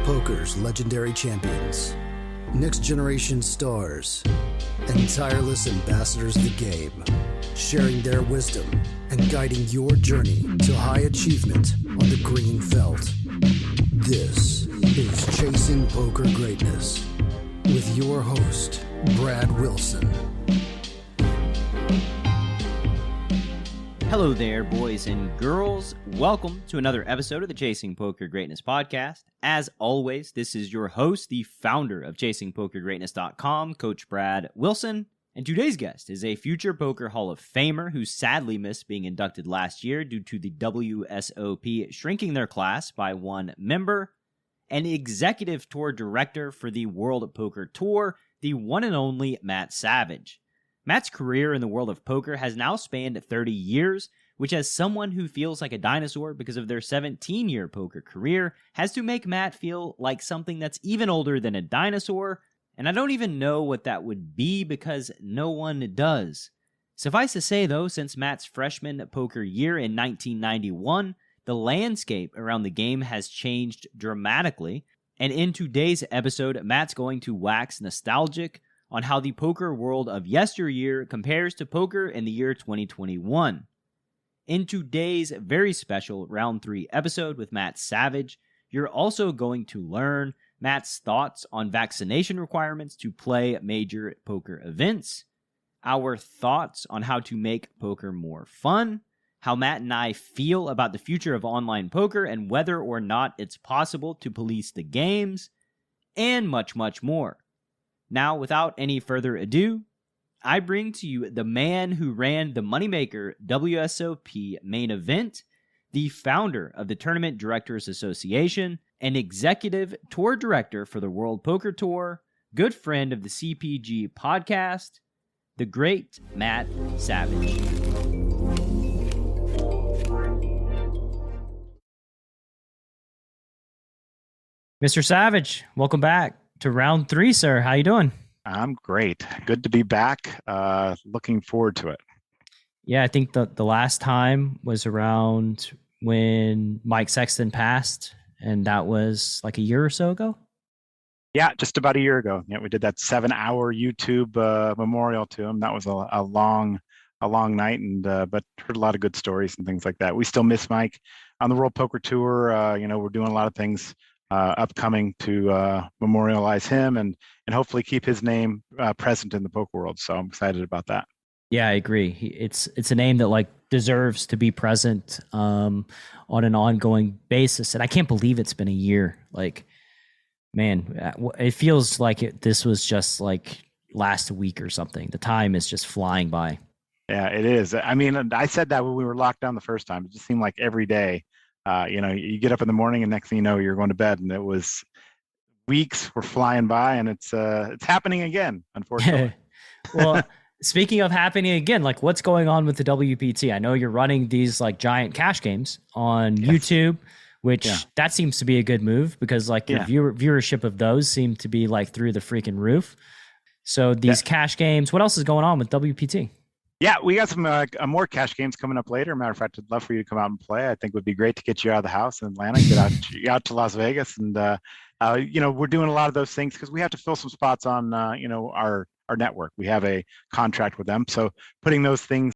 Poker's legendary champions, next generation stars, and tireless ambassadors of the game, sharing their wisdom and guiding your journey to high achievement on the green felt. This is Chasing Poker Greatness with your host, Brad Wilson. Hello there, boys and girls. Welcome to another episode of the Chasing Poker Greatness podcast. As always, this is your host, the founder of ChasingPokerGreatness.com, Coach Brad Wilson. And today's guest is a future poker Hall of Famer who sadly missed being inducted last year due to the WSOP shrinking their class by one member, an executive tour director for the World Poker Tour, the one and only Matt Savage. Matt's career in the world of poker has now spanned 30 years, which as someone who feels like a dinosaur because of their 17-year poker career, has to make Matt feel like something that's even older than a dinosaur, and I don't even know what that would be because no one does. Suffice to say though, since Matt's freshman poker year in 1991, the landscape around the game has changed dramatically, and in today's episode, Matt's going to wax nostalgic on how the poker world of yesteryear compares to poker in the year 2021. In today's very special Round 3 episode with Matt Savage, you're also going to learn Matt's thoughts on vaccination requirements to play major poker events, our thoughts on how to make poker more fun, how Matt and I feel about the future of online poker and whether or not it's possible to police the games, and much, much more. Now, without any further ado, I bring to you the man who ran the Moneymaker WSOP main event, the founder of the Tournament Directors Association, an executive tour director for the World Poker Tour, good friend of the CPG podcast, the great Matt Savage. Mr. Savage, welcome back to round 3, sir. How you doing? I'm great. Good to be back. Looking forward to it. Yeah, I think the last time was around when Mike Sexton passed, and that was like a year or so ago. Yeah, just about a year ago. Yeah, we did that 7-hour YouTube memorial to him. That was a long night, and but heard a lot of good stories and things like that. We still miss Mike on the World Poker Tour. We're doing a lot of things upcoming to memorialize him and hopefully keep his name present in the poker world. So I'm excited about that. Yeah, I agree. It's a name that like deserves to be present on an ongoing basis. And I can't believe it's been a year. Like, man, it feels like this was just like last week or something. The time is just flying by. Yeah, it is. I mean, I said that when we were locked down the first time. It just seemed like every day. You get up in the morning and next thing you know, you're going to bed, and it was weeks were flying by, and it's happening again, unfortunately. Well, speaking of happening again, like what's going on with the WPT? I know you're running these like giant cash games on YouTube, which that seems to be a good move because like your viewership of those seem to be like through the freaking roof. So these cash games, what else is going on with WPT? Yeah, we got some more cash games coming up later. Matter of fact, I'd love for you to come out and play. I think it would be great to get you out of the house in Atlanta, get out to Las Vegas. And, we're doing a lot of those things because we have to fill some spots on, our network. We have a contract with them. So putting those things